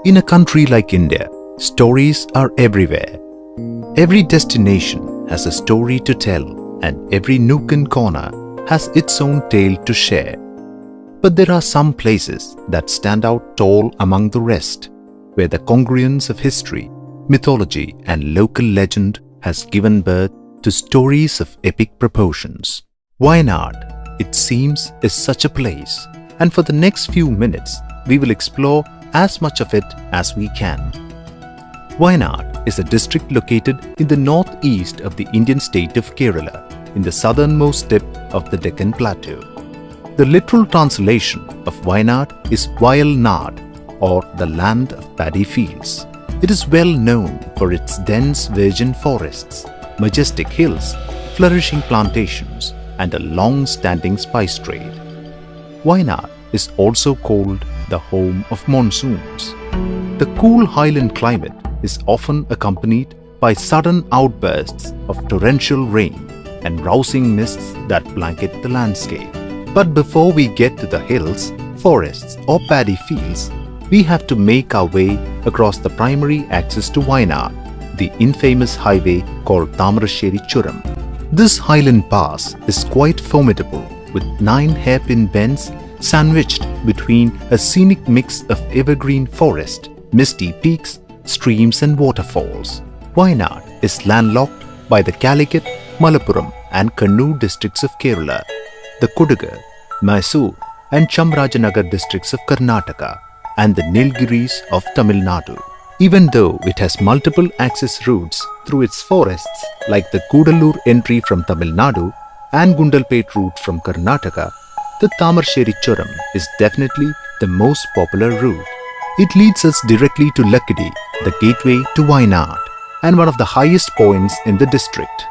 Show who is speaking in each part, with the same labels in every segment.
Speaker 1: In a country like India, stories are everywhere. Every destination has a story to tell, and every nook and corner has its own tale to share. But there are some places that stand out tall among the rest, where the congruence of history, mythology, and local legend has given birth to stories of epic proportions. Wayanad, it seems, is such a place, and for the next few minutes, we will explore as much of it as we can. Wayanad is a district located in the northeast of the Indian state of Kerala, in the southernmost tip of the Deccan Plateau. The literal translation of Wayanad is Vayal Nad, or the land of paddy fields. It is well known for its dense virgin forests, majestic hills, flourishing plantations, and a long-standing spice trade. Wayanad is also called the home of monsoons. The cool highland climate is often accompanied by sudden outbursts of torrential rain and rousing mists that blanket the landscape. But before we get to the hills, forests, or paddy fields, we have to make our way across the primary access to Wayanad, the infamous highway called Thamarasheri Churam. This highland pass is quite formidable, with 9 hairpin bends sandwiched between a scenic mix of evergreen forest, misty peaks, streams and waterfalls. Wayanad is landlocked by the Calicut, Malappuram and Kannur districts of Kerala, the Kodagu, Mysore and Chamarajanagar districts of Karnataka, and the Nilgiris of Tamil Nadu. Even though it has multiple access routes through its forests like the Kudalur entry from Tamil Nadu and Gundalpet route from Karnataka, the Thamarasheri Churam is definitely the most popular route. It leads us directly to Lakadi, the gateway to Wayanad, and one of the highest points in the district.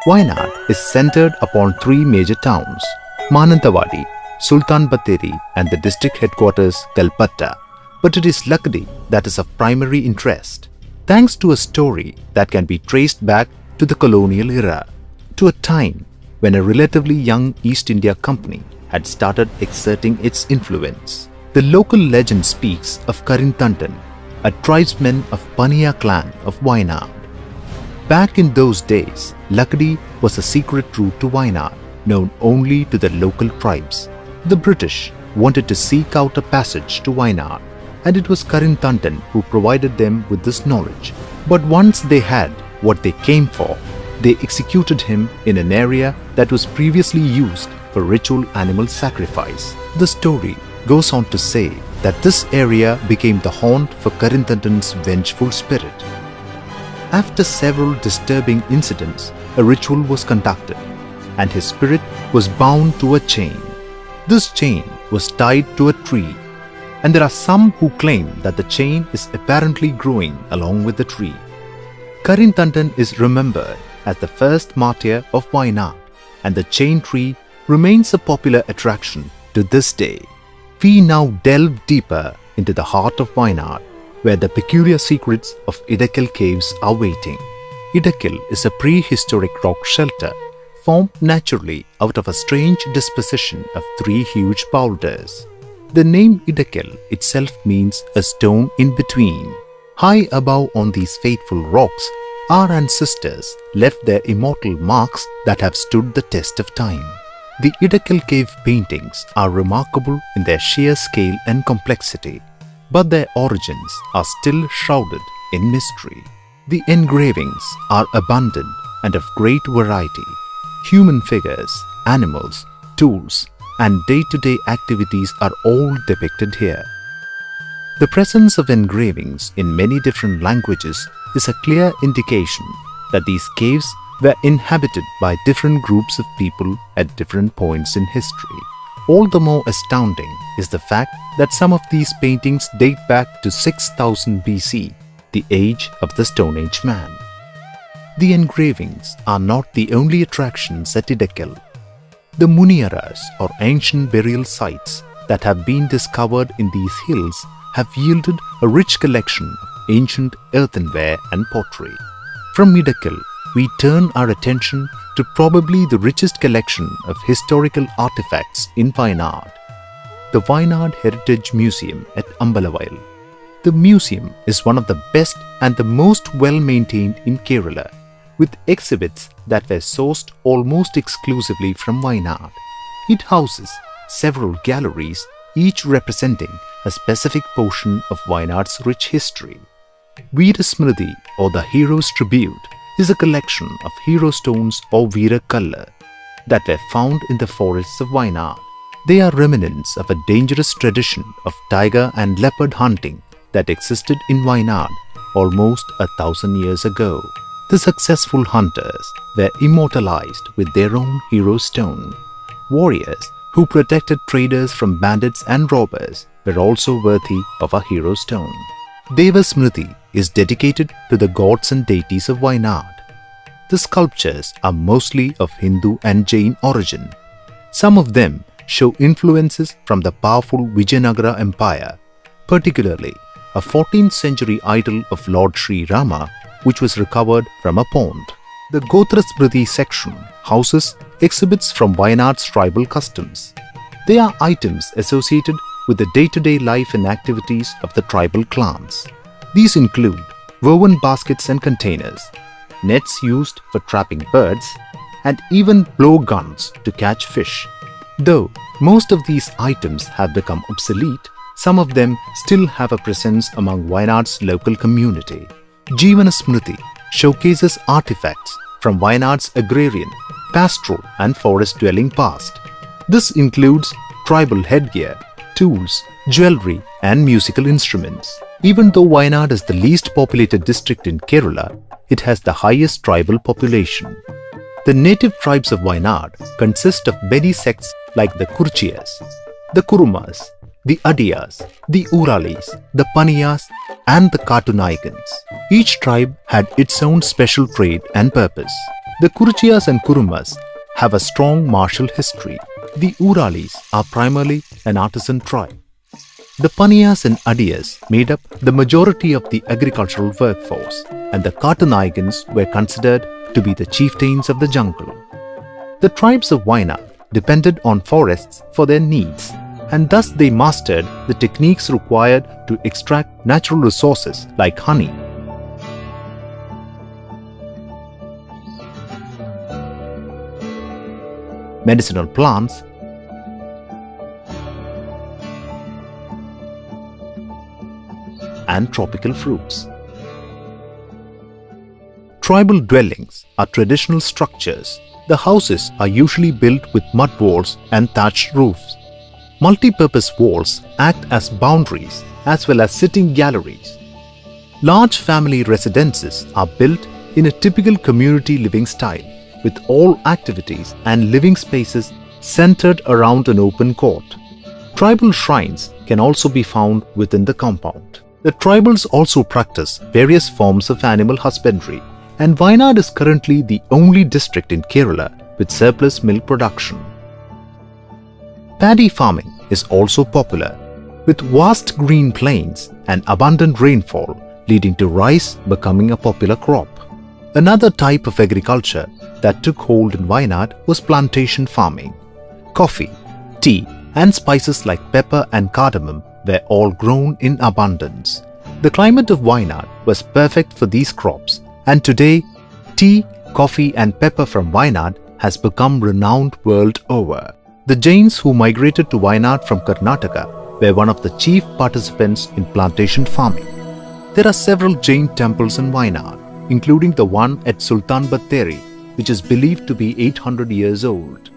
Speaker 1: Wayanad is centered upon 3 major towns, Mananthavadi, Sultan Batheri and the district headquarters Kalpetta, but it is Lakadi that is of primary interest, thanks to a story that can be traced back to the colonial era, to a time when a relatively young East India Company had started exerting its influence. The local legend speaks of Karintantan, a tribesman of Paniya clan of Wayanad. Back in those days, Lakadi was a secret route to Wayanad, known only to the local tribes. The British wanted to seek out a passage to Wayanad, and it was Karintantan who provided them with this knowledge. But once they had what they came for, they executed him in an area that was previously used for ritual animal sacrifice. The story goes on to say that this area became the haunt for Karintantan's vengeful spirit. After several disturbing incidents, a ritual was conducted, and his spirit was bound to a chain. This chain was tied to a tree, and there are some who claim that the chain is apparently growing along with the tree. Karintantan is remembered as the first martyr of Wayanad, and the chain tree remains a popular attraction to this day. We now delve deeper into the heart of Wayanad, where the peculiar secrets of Idakal caves are waiting. Idakal is a prehistoric rock shelter formed naturally out of a strange disposition of 3 huge boulders. The name Idakal itself means a stone in between. High above on these fateful rocks, our ancestors left their immortal marks that have stood the test of time. The Idakal cave paintings are remarkable in their sheer scale and complexity, but their origins are still shrouded in mystery. The engravings are abundant and of great variety. Human figures, animals, tools, and day-to-day activities are all depicted here. The presence of engravings in many different languages is a clear indication that these caves were inhabited by different groups of people at different points in history. All the more astounding is the fact that some of these paintings date back to 6000 BC, the age of the Stone Age man. The engravings are not the only attractions at Idakal. The Muniyaras, or ancient burial sites that have been discovered in these hills, have yielded a rich collection of ancient earthenware and pottery. From Idakal, we turn our attention to probably the richest collection of historical artifacts in Wayanad, the Wayanad Heritage Museum at Ambalavayal. The museum is one of the best and the most well-maintained in Kerala, with exhibits that were sourced almost exclusively from Wayanad. It houses several galleries, each representing a specific portion of Wayanad's rich history. Veera Smriti, or the Hero's Tribute, is a collection of hero stones or Veera Kalla that were found in the forests of Wayanad. They are remnants of a dangerous tradition of tiger and leopard hunting that existed in Wayanad almost 1,000 years ago. The successful hunters were immortalized with their own hero stone. Warriors who protected traders from bandits and robbers were also worthy of a hero stone. Deva Smriti is dedicated to the gods and deities of Wayanad. The sculptures are mostly of Hindu and Jain origin. Some of them show influences from the powerful Vijayanagara Empire, particularly a 14th century idol of Lord Sri Rama, which was recovered from a pond. The Gotra Smriti section houses exhibits from Wayanad's tribal customs. They are items associated with the day-to-day life and activities of the tribal clans. These include woven baskets and containers, nets used for trapping birds, and even blow guns to catch fish. Though most of these items have become obsolete, some of them still have a presence among Wayanad's local community. Jeevana Smriti showcases artifacts from Wayanad's agrarian, pastoral and forest-dwelling past. This includes tribal headgear, tools, jewelry and musical instruments. Even though Wayanad is the least populated district in Kerala, it has the highest tribal population. The native tribes of Wayanad consist of many sects like the Kurchiyas, the Kurumas, the Adiyas, the Uralis, the Paniyas and the Katunayagans. Each tribe had its own special trade and purpose. The Kurchiyas and Kurumas have a strong martial history. The Uralis are primarily an artisan tribe. The Paniyas and Adiyas made up the majority of the agricultural workforce, and the Katunayagans were considered to be the chieftains of the jungle. The tribes of Wayanad depended on forests for their needs, and thus they mastered the techniques required to extract natural resources like honey. Medicinal plants, and tropical fruits. Tribal dwellings are traditional structures. The houses are usually built with mud walls and thatched roofs. Multi-purpose walls act as boundaries as well as sitting galleries. Large family residences are built in a typical community living style, with all activities and living spaces centered around an open court. Tribal shrines can also be found within the compound. The tribals also practice various forms of animal husbandry, and Wayanad is currently the only district in Kerala with surplus milk production. Paddy farming is also popular, with vast green plains and abundant rainfall leading to rice becoming a popular crop. Another type of agriculture that took hold in Wayanad was plantation farming. Coffee, tea and spices like pepper and cardamom were all grown in abundance. The climate of Wayanad was perfect for these crops, and today tea, coffee and pepper from Wayanad has become renowned world over. The Jains who migrated to Wayanad from Karnataka were one of the chief participants in plantation farming. There are several Jain temples in Wayanad, including the one at Sultan Batteri, which is believed to be 800 years old.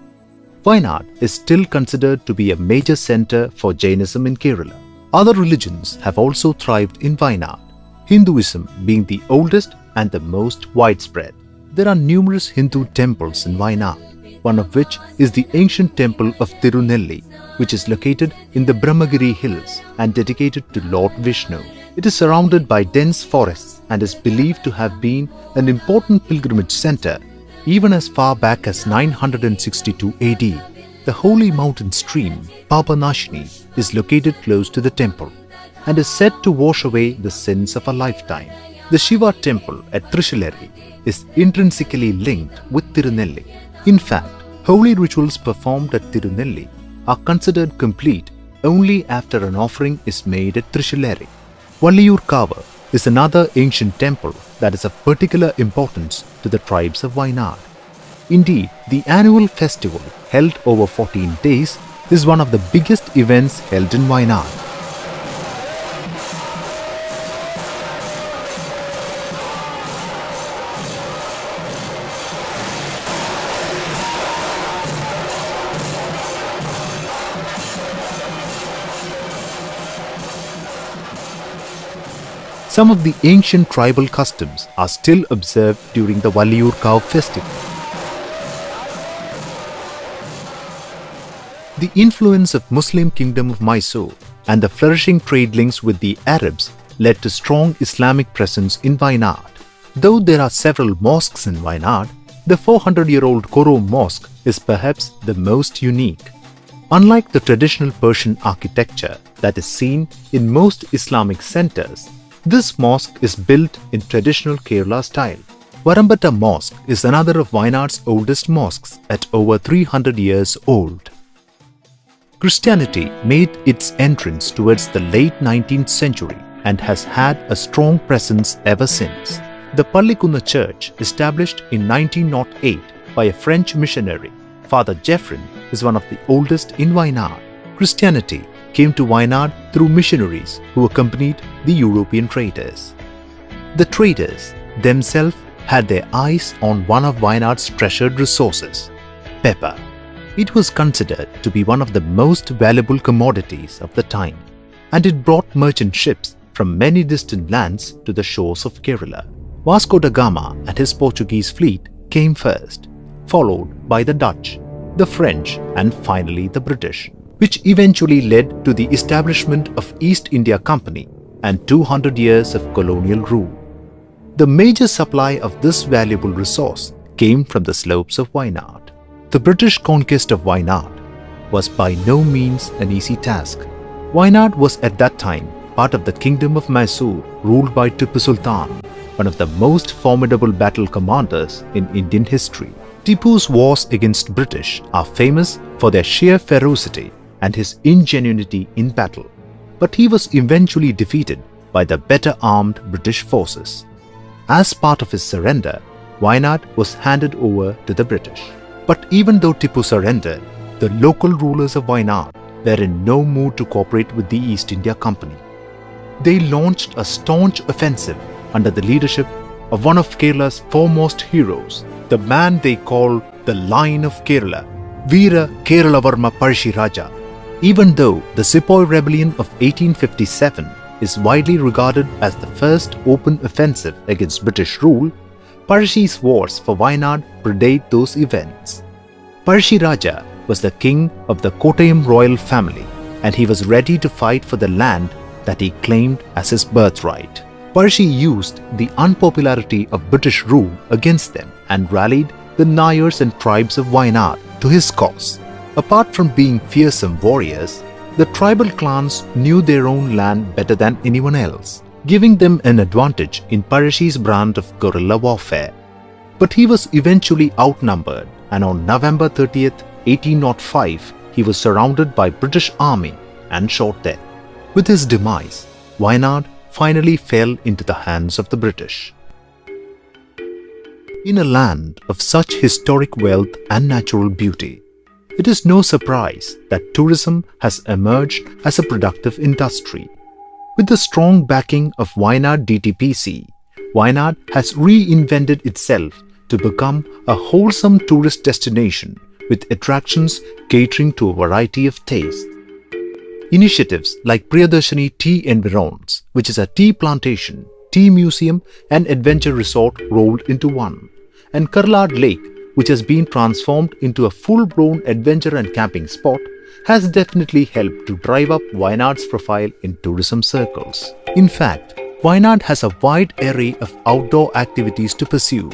Speaker 1: Wayanad is still considered to be a major center for Jainism in Kerala. Other religions have also thrived in Wayanad, Hinduism being the oldest and the most widespread. There are numerous Hindu temples in Wayanad, one of which is the ancient temple of Tirunelli, which is located in the Brahmagiri hills and dedicated to Lord Vishnu. It is surrounded by dense forests and is believed to have been an important pilgrimage center even as far back as 962 AD. The holy mountain stream Papanashini is located close to the temple and is said to wash away the sins of a lifetime. The Shiva temple at Trishalleri is intrinsically linked with Tirunelli. In fact, holy rituals performed at Tirunelli are considered complete only after an offering is made at Trishalleri. Valliyur is another ancient temple that is of particular importance to the tribes of Wayanad. Indeed, the annual festival, held over 14 days, is one of the biggest events held in Wayanad. Some of the ancient tribal customs are still observed during the Valliyur festival. The influence of Muslim Kingdom of Mysore and the flourishing trade links with the Arabs led to strong Islamic presence in Wayanad. Though there are several mosques in Wayanad, the 400-year-old Koro Mosque is perhaps the most unique. Unlike the traditional Persian architecture that is seen in most Islamic centers, this mosque is built in traditional Kerala style. Kalpetta Mosque is another of Wayanad's oldest mosques at over 300 years old. Christianity made its entrance towards the late 19th century and has had a strong presence ever since. The Pallikunna Church, established in 1908 by a French missionary, Father Geoffrin, is one of the oldest in Wayanad. Christianity came to Wayanad through missionaries who accompanied the European traders. The traders themselves had their eyes on one of Wayanad's treasured resources, pepper. It was considered to be one of the most valuable commodities of the time, and it brought merchant ships from many distant lands to the shores of Kerala. Vasco da Gama and his Portuguese fleet came first, followed by the Dutch, the French, and finally the British, which eventually led to the establishment of East India Company and 200 years of colonial rule. The major supply of this valuable resource came from the slopes of Wayanad. The British conquest of Wayanad was by no means an easy task. Wayanad was at that time part of the Kingdom of Mysore, ruled by Tipu Sultan, one of the most formidable battle commanders in Indian history. Tipu's wars against British are famous for their sheer ferocity and his ingenuity in battle, but he was eventually defeated by the better armed British forces. As part of his surrender, Wayanad was handed over to the British. But even though Tipu surrendered, the local rulers of Wayanad were in no mood to cooperate with the East India Company. They launched a staunch offensive under the leadership of one of Kerala's foremost heroes, the man they call the Lion of Kerala, Veera Keralavarma Parshi Raja. Even though the Sepoy Rebellion of 1857 is widely regarded as the first open offensive against British rule, Parshi's wars for Wayanad predate those events. Parshi Raja was the king of the Kottayam royal family, and he was ready to fight for the land that he claimed as his birthright. Parshi used the unpopularity of British rule against them and rallied the Nayars and tribes of Wayanad to his cause. Apart from being fearsome warriors, the tribal clans knew their own land better than anyone else, giving them an advantage in Parshi's brand of guerrilla warfare. But he was eventually outnumbered, and on November 30th, 1805, he was surrounded by British army and shot dead. With his demise, Wayanad finally fell into the hands of the British. In a land of such historic wealth and natural beauty, it is no surprise that tourism has emerged as a productive industry. With the strong backing of Wayanad DTPC, Wayanad has reinvented itself to become a wholesome tourist destination with attractions catering to a variety of tastes. Initiatives like Priyadarshini Tea Environs, which is a tea plantation, tea museum and adventure resort rolled into one, and Karlad Lake, which has been transformed into a full-blown adventure and camping spot, has definitely helped to drive up Wayanad's profile in tourism circles. In fact, Wayanad has a wide array of outdoor activities to pursue.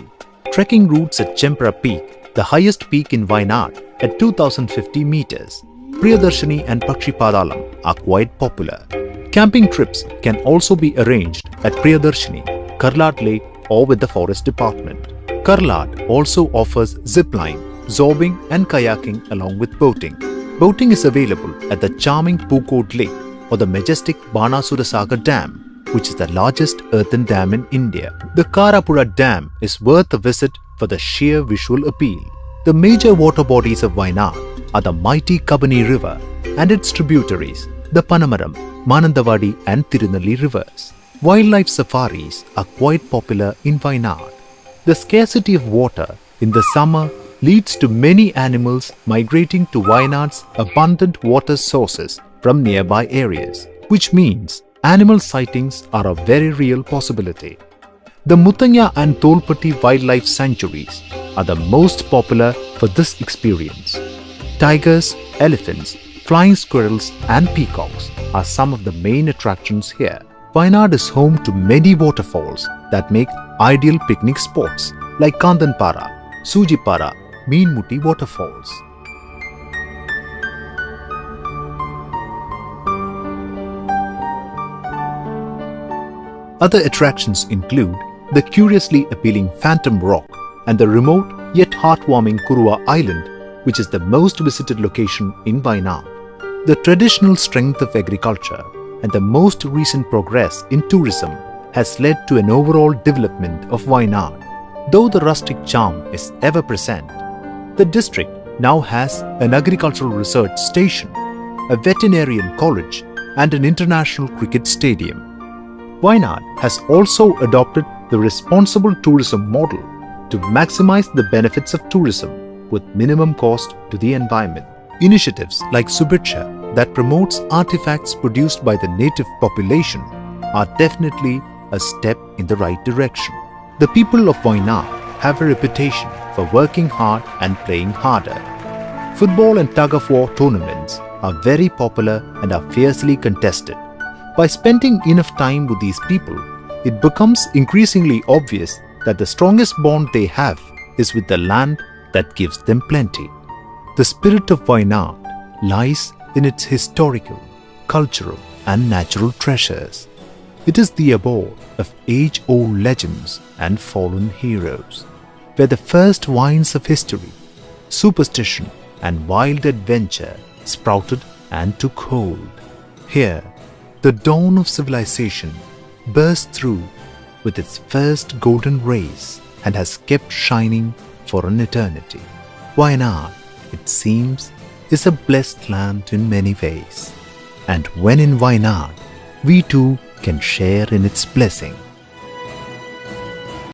Speaker 1: Trekking routes at Chempra Peak, the highest peak in Wayanad at 2050 meters, Priyadarshini and Pakshi Padalam are quite popular. Camping trips can also be arranged at Priyadarshini, Karlad Lake or with the Forest Department. Karlad also offers zipline, zorbing and kayaking along with boating. Boating is available at the charming Pukod Lake or the majestic Banasura Sagar Dam. which is the largest earthen dam in India. The Karapura Dam is worth a visit for the sheer visual appeal. The major water bodies of Wayanad are the mighty Kabani River and its tributaries, the Panamaram, Manandavadi and Tirunelli rivers. Wildlife safaris are quite popular in Wayanad. The scarcity of water in the summer leads to many animals migrating to Wayanad's abundant water sources from nearby areas, which means animal sightings are a very real possibility. The Muthanya and Tolpatti wildlife sanctuaries are the most popular for this experience. Tigers, elephants, flying squirrels and peacocks are some of the main attractions here. Wayanad is home to many waterfalls that make ideal picnic spots like Kandanpara, Sujipara, Meenmutti waterfalls. Other attractions include the curiously appealing Phantom Rock and the remote yet heartwarming Kurua Island, which is the most visited location in Wayanad. The traditional strength of agriculture and the most recent progress in tourism has led to an overall development of Wayanad. Though the rustic charm is ever present, the district now has an agricultural research station, a veterinarian college and an international cricket stadium. Wayanad has also adopted the responsible tourism model to maximize the benefits of tourism with minimum cost to the environment. Initiatives like Subiksha that promotes artifacts produced by the native population are definitely a step in the right direction. The people of Wayanad have a reputation for working hard and playing harder. Football and tug-of-war tournaments are very popular and are fiercely contested. By spending enough time with these people, it becomes increasingly obvious that the strongest bond they have is with the land that gives them plenty. The spirit of Wayanad lies in its historical, cultural and natural treasures. It is the abode of age-old legends and fallen heroes, where the first vines of history, superstition and wild adventure sprouted and took hold. Here, the dawn of civilization burst through with its first golden rays and has kept shining for an eternity. Wayanad, it seems, is a blessed land in many ways. And when in Wayanad, we too can share in its blessing.